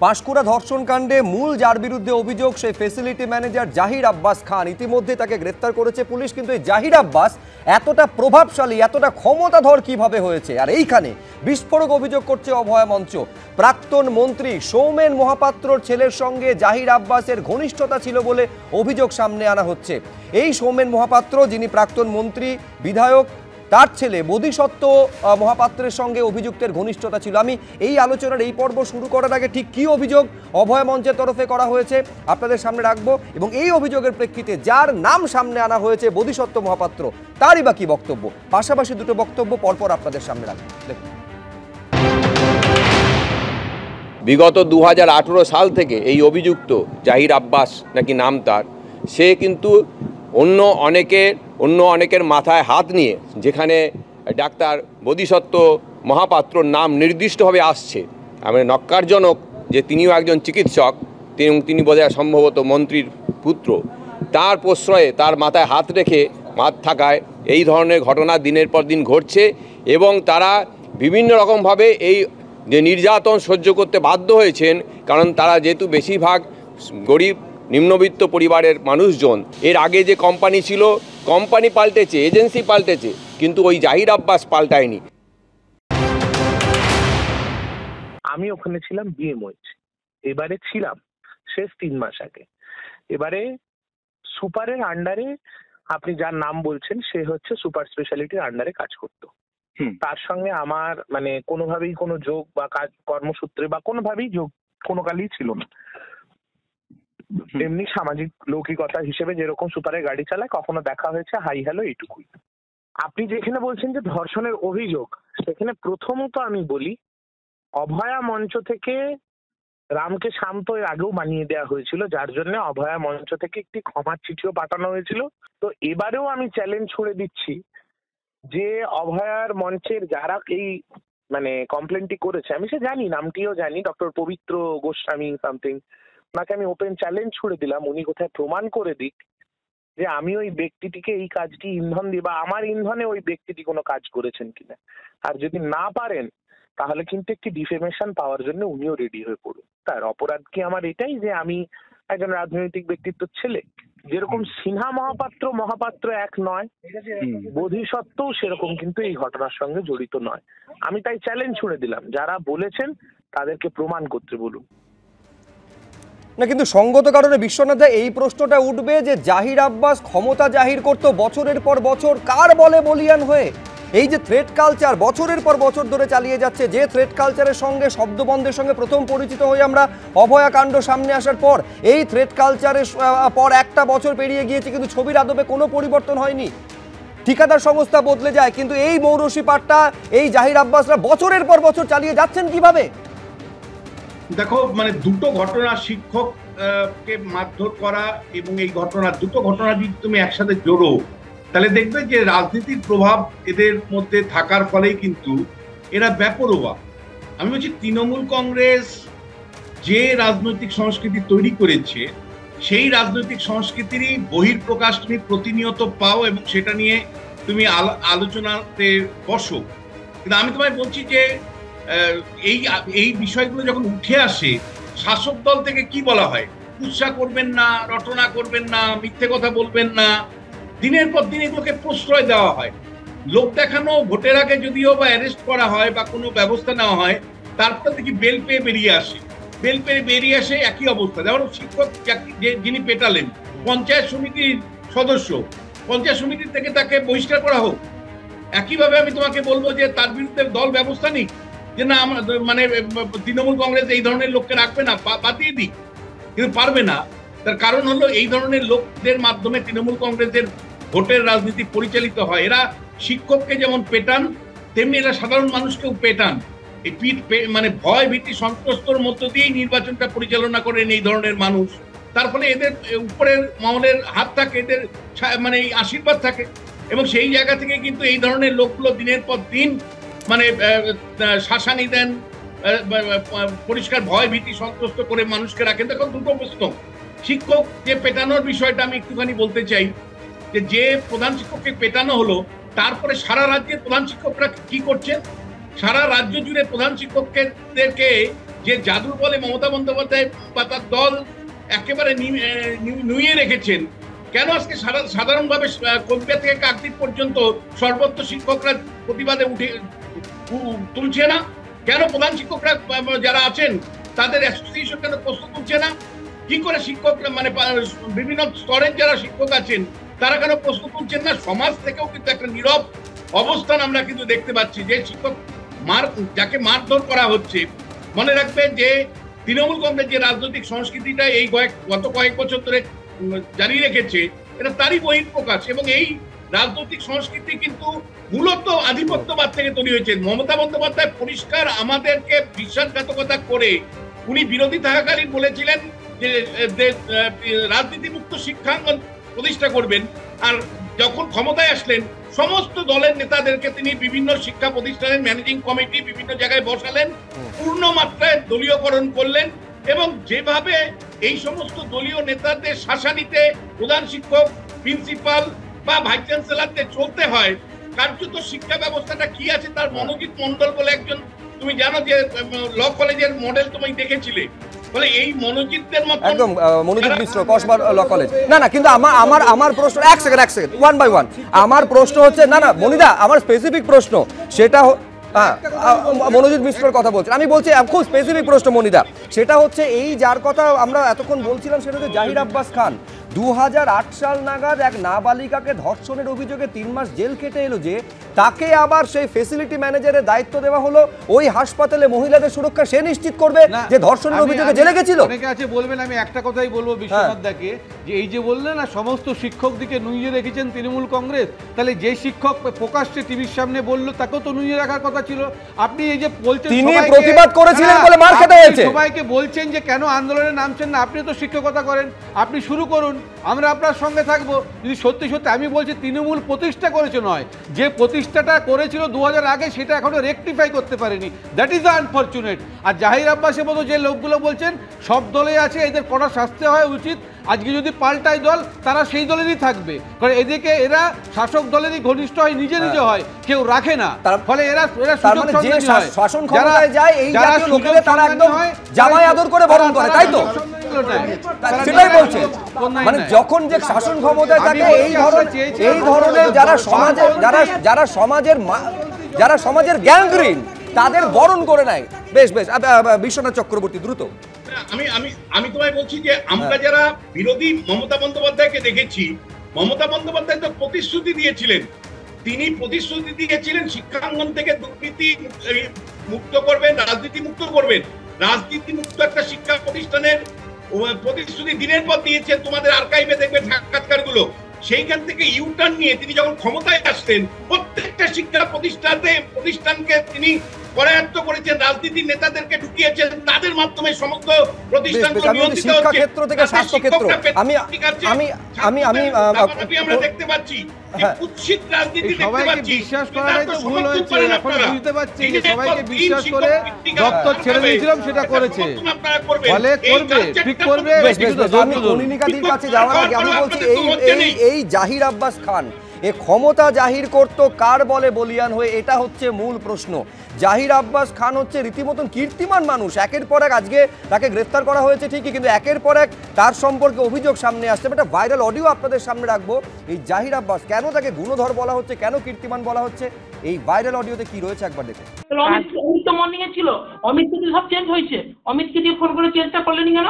পাঁশকুড়া ধর্ষণ কাণ্ডে মূল যার বিরুদ্ধে অভিযোগ সেই ফ্যাসিলিটি ম্যানেজার জাহির আব্বাস খান, ইতিমধ্যে তাকে গ্রেফতার করেছে পুলিশ। কিন্তু এই জাহির আব্বাস এতটা প্রভাবশালী, এতটা ক্ষমতাধর কিভাবে হয়েছে? আর এইখানে বিস্ফোরক অভিযোগ করছে অভয়া মঞ্চ। প্রাক্তন মন্ত্রী সৌমেন মহাপাত্রর ছেলের সঙ্গে জাহির আব্বাসের ঘনিষ্ঠতা ছিল বলে অভিযোগ সামনে আনা হচ্ছে। এই সৌমেন মহাপাত্র, যিনি প্রাক্তন মন্ত্রী বিধায়ক, তার ছেলে বোধিসত্ত্ব মহাপাত্রের সঙ্গে অভিযুক্তের ঘনিষ্ঠতা ছিল। আমি এই আলোচনার এই পর্ব শুরু করার আগে ঠিক কী অভিযোগ অভয় মঞ্চের তরফে করা হয়েছে আপনাদের সামনে রাখবো, এবং এই অভিযোগের প্রেক্ষিতে যার নাম সামনে আনা হয়েছে বোধিসত্ত্ব মহাপাত্র, তারই বা কী বক্তব্য, পাশাপাশি দুটো বক্তব্য পরপর আপনাদের সামনে রাখবো। দেখুন, বিগত 2018 সাল থেকে এই অভিযুক্ত জাহির আব্বাস নাকি নাম তার, সে কিন্তু অন্য অনেকের মাথায় হাত নিয়ে, যেখানে ডাক্তার বোধিসত্ত্ব মহাপাত্রর নাম নির্দিষ্টভাবে আসছে, আমি নক্কারজনক যে তিনিও একজন চিকিৎসক, তিনি বোধহয় সম্ভবত মন্ত্রীর পুত্র, তার প্রশ্রয়ে তার মাথায় হাত রেখে থাকায় এই ধরনের ঘটনা দিনের পর দিন ঘটছে। এবং তারা বিভিন্ন রকমভাবে এই যে নির্যাতন সহ্য করতে বাধ্য হয়েছেন, কারণ তারা যেহেতু বেশিরভাগ গরিব নিম্নবিত্ত পরিবারের মানুষজন। এর আগে যে কোম্পানি ছিল, কোম্পানি পাল্টেছে, এজেন্সি পাল্টেছে, কিন্তু ওই জাহির আব্বাস পাল্টায়নি। আমি ওখানে ছিলাম বিএমওইচ, এবারে ছিলাম শেষ 3 মাস আগে। এবারে সুপারের আন্ডারে, আপনি যার নাম বলছেন সে হচ্ছে সুপার স্পেশালিটির আন্ডারে কাজ করতো। তার সঙ্গে আমার মানে কোনোভাবেই কোনো যোগ বা কাজ কর্মসূত্রে বা কোনোভাবেই যোগ কোনো কালই ছিল না। এমনি সামাজিক লৌকিকতা হিসেবে যেরকম সুপারের গাড়ি চালায়, কখনো দেখা হয়েছে, হাই হ্যালো, এইটুকুই। আপনি যেখানে বলছেন যে ধর্ষণের অভিযোগ, সেখানে প্রথমত আমি বলি, অভয়া মঞ্চ থেকে রামকে শান্ত এর আগেও বানিয়ে দেওয়া হয়েছিল, যার জন্য অভয়া মঞ্চ থেকে একটি ক্ষমার চিঠিও পাঠানো হয়েছিল। তো এবারেও আমি চ্যালেঞ্জ ছুড়ে দিচ্ছি যে অভয়ার মঞ্চের যারা এই মানে কমপ্লেনটি করেছে, আমি সে জানি, নামটিও জানি, ডক্টর পবিত্র গোস্বামী সামথিং, ওনাকে আমি ওপেন চ্যালেঞ্জ ছুড়ে দিলাম, উনি কোথায় প্রমাণ করে দিক যে আমি ওই ব্যক্তিটিকে এই কাজটি ইন্ধন দিই বা আমার ইন্ধনে ওই ব্যক্তিটি কোনো কাজ করেছেন কিনা। আর যদি না পারেন, তাহলে কিন্তু একটি ডিফেমেশন পাওয়ার জন্য উনিও রেডি হয়ে পড়ুন। তার অপরাধ কি আমার এটাই যে আমি একজন রাজনৈতিক ব্যক্তিত্বের ছেলে? যেরকম সিনহা মহাপাত্র এক নয়, বোধিসত্ত্বও সেরকম কিন্তু এই ঘটনার সঙ্গে জড়িত নয়। আমি তাই চ্যালেঞ্জ ছুড়ে দিলাম, যারা বলেছেন তাদেরকে প্রমাণ করতে বলুন। না, কিন্তু সঙ্গত কারণে বিশ্বনাথ, এই প্রশ্নটা উঠবে যে জাহির আব্বাস ক্ষমতা জাহির করতো বছরের পর বছর কার বলে বলিয়ান হয়ে? এই যে থ্রেট কালচার বছরের পর বছর ধরে চালিয়ে যাচ্ছে, যে থ্রেট কালচারের সঙ্গে শব্দবন্ধের সঙ্গে প্রথম পরিচিত হই আমরা অভয়া কাণ্ড সামনে আসার পর, এই থ্রেট কালচারের পর একটা বছর পেরিয়ে গিয়েছে, কিন্তু ছবির আদবে কোনো পরিবর্তন হয়নি। ঠিকাদার সংস্থা বদলে যায়, কিন্তু এই মৌরসি পাটটা এই জাহির আব্বাসরা বছরের পর বছর চালিয়ে যাচ্ছেন কিভাবে? দেখো, মানে দুটো ঘটনা, শিক্ষককে মারধর করা এবং এই ঘটনা, দুটো ঘটনা যদি তুমি একসাথে জোড়ো, তাহলে দেখবে যে রাজনীতির প্রভাব এদের মধ্যে থাকার ফলেই কিন্তু এরা বেপরোয়া। আমি বলছি, তৃণমূল কংগ্রেস যে রাজনৈতিক সংস্কৃতি তৈরি করেছে, সেই রাজনৈতিক সংস্কৃতিরই বহিঃপ্রকাশ তুমি প্রতিনিয়ত পাও এবং সেটা নিয়ে তুমি আলোচনাতে বসো। কিন্তু আমি তোমায় বলছি যে এই বিষয়গুলো যখন উঠে আসে, শাসক দল থেকে কি বলা হয়, কুৎসা করবেন না, রটনা করবেন না, মিথ্যে কথা বলবেন না, দিনের পর দিন এগুলোকে প্রশ্রয় দেওয়া হয়। লোক দেখানো ভোটের আগে যদিও বা অ্যারেস্ট করা হয় বা কোনো ব্যবস্থা নেওয়া হয়, তারপরে দেখি বেল পেয়ে বেরিয়ে আসে, একই অবস্থা। যেমন শিক্ষক যিনি পেটালেন, পঞ্চায়েত সমিতির সদস্য, পঞ্চায়েত সমিতি থেকে তাকে বহিষ্কার করা হোক। একইভাবে আমি তোমাকে বলবো যে তার বিরুদ্ধে দল ব্যবস্থা নিক, যে না মানে তৃণমূল কংগ্রেস এই ধরনের লোককে রাখবে না, বাতিয়ে দিক। কিন্তু পারবে না। তার কারণ হলো, এই ধরনের লোকদের মাধ্যমে তৃণমূল কংগ্রেসের ভোটের রাজনীতি পরিচালিত হয়। এরা শিক্ষককে যেমন পেটান, তেমনি এরা সাধারণ মানুষকেও পেটান। এই মানে ভয় ভীতি সন্ত্রস্তর মধ্য দিয়েই নির্বাচনটা পরিচালনা করেন এই ধরনের মানুষ। তার ফলে এদের উপরের মহলের হাত থাকে, এদের মানে আশীর্বাদ থাকে, এবং সেই জায়গা থেকে কিন্তু এই ধরনের লোকগুলো দিনের পর দিন মানে শাসানি দেন, পরিষ্কার ভয় ভীতি সন্ত্রস্ত করে মানুষকে রাখেন। দেখুন, দুটো প্রশ্ন। শিক্ষক যে পেটানোর বিষয়টা আমি একটুখানি বলতে চাই, যে প্রধান শিক্ষককে পেটানো হলো, তারপরে সারা রাজ্যের প্রধান শিক্ষকরা কি করছেন? সারা রাজ্য জুড়ে প্রধান শিক্ষকদেরকে যে জাদুর বলে মমতা বন্দ্যোপাধ্যায় বা তার দল একেবারে নুইয়ে রেখেছেন, কেন আজকে সাধারণভাবে কোচবিহার থেকে কাকদ্বীপ পর্যন্ত সর্বত্র শিক্ষকরা প্রতিবাদে তুলছে না? কেন প্রধান শিক্ষকরা যারা আছেন তাদের অ্যাসোসিয়েশন কেন প্রশ্ন তুলছে না? কি করে শিক্ষকরা মানে বিভিন্ন স্তরের যারা শিক্ষক আছেন তারা কেন প্রশ্ন তুলছেন না? সমাজ থেকেও কিন্তু একটা নীরব অবস্থান আমরা কিন্তু দেখতে পাচ্ছি। যে শিক্ষক যাকে মারধর করা হচ্ছে, মনে রাখবেন যে তৃণমূল কংগ্রেস যে রাজনৈতিক সংস্কৃতিটা এই গত কয়েক বছর ধরে জারি রেখেছে, এটা তারই বহিঃপ্রকাশ। এবং এই রাজনৈতিক সংস্কৃতি কিন্তু মূলত আধিপত্যবাদ থেকে তৈরি হয়েছে। মমতা বন্দ্যোপাধ্যায় পরিষ্কার আমাদেরকে বিশ্বাসঘাতকতা করে উনি বিরোধী থাকাকালীন বলেছিলেন যে রাজনীতি মুক্ত শিক্ষাঙ্গন প্রতিষ্ঠা করবেন, আর যখন ক্ষমতায় আসলেন সমস্ত দলের নেতাদেরকে তিনি বিভিন্ন শিক্ষা প্রতিষ্ঠানের ম্যানেজিং কমিটি বিভিন্ন জায়গায় বসালেন, পূর্ণ মাত্রায় দলীয়করণ করলেন। এবং যেভাবে এই সমস্ত দলীয় নেতাদের শাসানিতে প্রধান শিক্ষক, প্রিন্সিপাল বা ভাইস চ্যান্সেলরদের চলতে হয়, কার্যত শিক্ষা ব্যবস্থাটা কি আছে তার মনোজিৎ মন্ডল বলে একজন, তুমি জানো যে ল কলেজের মডেল তুমি দেখেছিলে, বলে এই মনোজিৎদের মতো একদম মনোজিৎ মিশ্র কসবা ল কলেজ। না কিন্তু আমার প্রশ্ন এক সেকেন্ড ওয়ান বাই ওয়ান। আমার প্রশ্ন হচ্ছে না মনিদা, আমার স্পেসিফিক প্রশ্ন সেটা মনোজিৎ মিশ্রর কথা বলছেন, আমি বলছি খুব স্পেসিফিক প্রশ্ন মনিদা, সেটা হচ্ছে এই যার কথা আমরা এতক্ষণ বলছিলাম সেটা হচ্ছে জাহির আব্বাস খান। 2008 সাল নাগাদ এক নাবালিকাকে ধর্ষণের অভিযোগে 3 মাস জেল কেটে এলো, যে তাকে আবার সেই ফেসিলিটি ম্যানেজারের দায়িত্ব দেওয়া হলো ওই হাসপাতালে মহিলাদের সুরক্ষা সে নিশ্চিত করবে, যে ধর্ষণের অভিযোগে জেলে গেছিল। অনেকে আছে বলবেন, আমি একটা কথাই বলবো বিশ্বনাথ দাকে, যে এই যে বললেন না সমস্ত শিক্ষকদিকে নুইয়ে রেখেছেন তৃণমূল কংগ্রেস, তাহলে যে শিক্ষক প্রকাশ্যে টিভির সামনে বললো তাকেও তো নুইয়ে রাখার কথা ছিল। আপনি এই যে বলছেন তিনি প্রতিবাদ করেছিলেন বলে মার খেতে হয়েছে, সবাইকে বলছেন যে কেন আন্দোলনে নামছেন না, আপনি তো শিক্ষকতা করেন, আপনি শুরু করুন, আমরা আপনার সঙ্গে থাকবো। যদি সত্যি সত্যি, আমি বলছি তৃণমূল প্রতিষ্ঠা করেছে নয়, যে প্রতিষ্ঠাটা করেছিল 2000 আগে সেটা এখনো রেকটিফাই করতে পারেনি, দ্যাট ইজ আনফরচুনেট। আর জাহির আব্বাসের মতো যে লোকগুলো বলছেন সব দলে আছে, এদের কড়া শাস্তি হওয়া উচিত। আজকে যদি পাল্টায় দল, তারা সেই দলেরই থাকবে, কারণ এদিকে এরা শাসক দলেরই ঘনিষ্ঠ হয়, নিজে নিজে হয়, কেউ রাখে না। ফলে এরা শাসন ক্ষমতায় যায় এই জাতীয় লোকেদের তারা একদম জামাই আদর করে বরণ করে, তাই তো? সেটাই বলছে, মানে যখন যে শাসন ক্ষমতায় থাকে এই ধরনের যারা সমাজের গ্যাংগ্রিন তাদের বরণ করে নেয়। বেশ বিশ্বনাথ চক্রবর্তী দ্রুত। আমি তোমায় বলছি যে আমরা যারা বিরোধী মমতা বন্দ্যোপাধ্যায়কে দেখেছি, মমতা বন্দ্যোপাধ্যায় তো প্রতিশ্রুতি দিয়েছিলেন, তিনি প্রতিশ্রুতি দিয়েছিলেন শিক্ষাঙ্গন থেকে দুর্নীতি মুক্ত করবেন, রাজনীতি মুক্ত করবেন। রাজনীতি মুক্ত একটা শিক্ষা প্রতিষ্ঠানের প্রতিশ্রুতি দিনের পর দিয়েছেন, তোমাদের আর্কাইভে দেখবে সাক্ষাৎকারগুলো। সেইখান থেকে ইউটার্ন নিয়ে তিনি যখন ক্ষমতায় আসতেন প্রত্যেকটা শিক্ষা প্রতিষ্ঠানকে তিনি করায়ত্ত করেছেন, রাজনীতির নেতাদেরকে ঢুকিয়েছেন, তাদের মাধ্যমে সমস্ত প্রতিষ্ঠান শিক্ষা ক্ষেত্র থেকে স্বাস্থ্য ক্ষেত্র আমরা দেখতে পাচ্ছি কুৎসিত রাজনীতি দেখতে পাচ্ছি। বিশ্বাস করাটাই তো ভুল হয়েছে, এখন বুঝতে পারছি যে সবাইকে বিশ্বাস করে দপ্তর ছেড়ে দিয়েছিলাম, সেটা করেছে, ফলে করবে, ঠিক করবে। কনিনিকাদির কাছে যাওয়ার আগে আমি বলছি এই জাহির আব্বাস খান এ ক্ষমতা জাহির করতো কার বলে বলিয়ান হয়ে, এটা হচ্ছে মূল প্রশ্ন। জাহির আব্বাস খান হচ্ছে রীতিমতন কীর্তিমান মানুষ, একের পর এক আজকে তাকে গ্রেফতার করা হয়েছে ঠিকই, কিন্তু একের পর এক তার সম্পর্কে অভিযোগ সামনে আসছে। একটা ভাইরাল অডিও আপনাদের সামনে রাখবো, এই জাহির আব্বাস কেন তাকে গুণধর বলা হচ্ছে, কেন কীর্তিমান বলা হচ্ছে, এই ভাইরাল অডিওতে কি রয়েছে একবার দেখুন। অমিত তো মর্নিং এ ছিল, অমিত কি সব চেঞ্জ হয়েছে? অমিতকে দিয়ে ফোন করে চেঞ্জটা করলেনি কেন?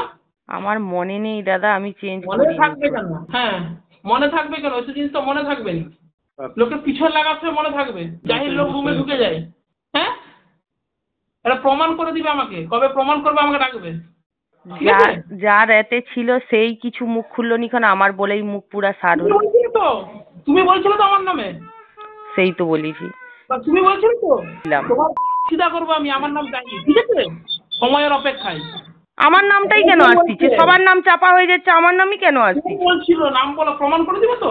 আমার মনে নেই দাদা, আমি চেঞ্জ মনে থাকবে কেন? হ্যাঁ মনে থাকবে কেন? ওই জিনিস তো মনে থাকবে না, লোকের পিছন লাগাচ্ছে মনে থাকবে। জাহির লোক রুমে ঢুকে যায়, হ্যাঁ এটা প্রমাণ করে দিবে আমাকে, কবে প্রমাণ করবে আমাকে ডাকবে। যার এতে ছিল সেই কিছু মুখ খুললো নি, আমার বলেই মুখ পুরা সার হলো। তুমি বলছিলে তো আমার নামে, সেই তো বলেছি, তুমি বলছিলে তো তোমার সিধা করবো আমি, আমার নাম জাহির, ঠিক আছে? সময়ের অপেক্ষায় আমার নামটাই কেন আসছে? সবার নাম চাপা হয়ে যাচ্ছে, আমার নামই কেন আসছে? বলছিল নাম বলো, প্রমাণ করে দিবে তো?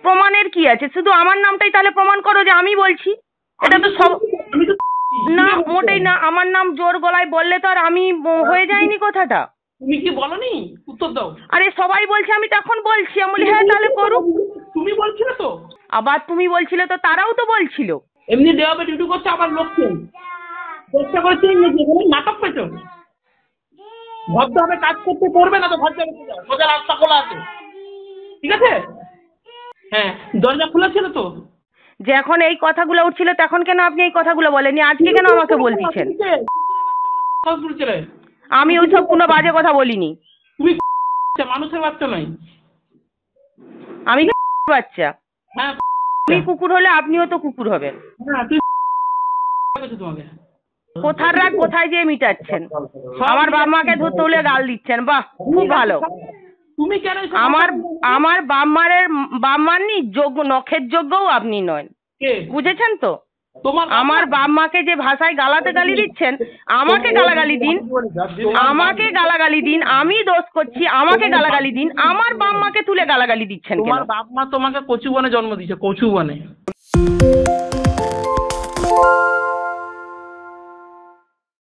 প্রমাণের কি আছে? শুধু আমার নামটাই তাহলে প্রমাণ করো যে আমি বলছি। এটা তো সব না, মোটেই না। আমার নাম জোর গলায় বললে তো আর আমি হয়ে যায়নি কথাটা। তুমি কি বলনি? উত্তর দাও। আরে সবাই বলছে, আমি তখন বলছি, আমি বলি হ্যাঁ তাহলে করুক। তুমি বলছিলে তো, আবার তুমি বলছিলে তো, তারাও তো বলছিল। এমনি দেওয়াবে ডিউটি করছে, আবার লোক চেঞ্জ চেষ্টা করছে, নাটক পেছো। ভদ্রভাবে কাজ করতে পারবে না তো ভদ্রভাবে সোজা রাস্তা খোলা আছে, ঠিক আছে? হ্যাঁ, দরজা খোলা ছিল তো। যখন এই কথাগুলো উঠছিল তখন কেন আপনি এই কথাগুলো বলেননি? আজকে কেন আমাকে বলতেছেন? আমি ওইসব কোনো বাজে কথা বলিনি। তুমি মানুষের বাচ্চা নয়। আমি বাচ্চা? হ্যাঁ, আমি কুকুর হলে আপনিও তো কুকুর হবেন। হ্যাঁ, তুই তোমাকে কোথার রাগ কোথায় যেয়ে মিটাচ্ছেন? আমার বাবা মাকে তুলে গাল দিচ্ছেন, বাহ খুব ভালো। তুমি কেন আমার বাম্মারই যোগ্য, নখের যোগ্যও আপনি নন, বুঝেছেন তো? আমার বাপ মাকে যে ভাষায় গালি দিচ্ছেন, আমাকে গালাগালি দিন, আমি দোষ করছি, আমাকে গালাগালি দিন, আমার বাপ মাকে তুলে গালাগালি দিচ্ছেন কেন? তোমার বাপ মা তোমাকে কচু বনে জন্ম দিয়েছে, কচু বনে।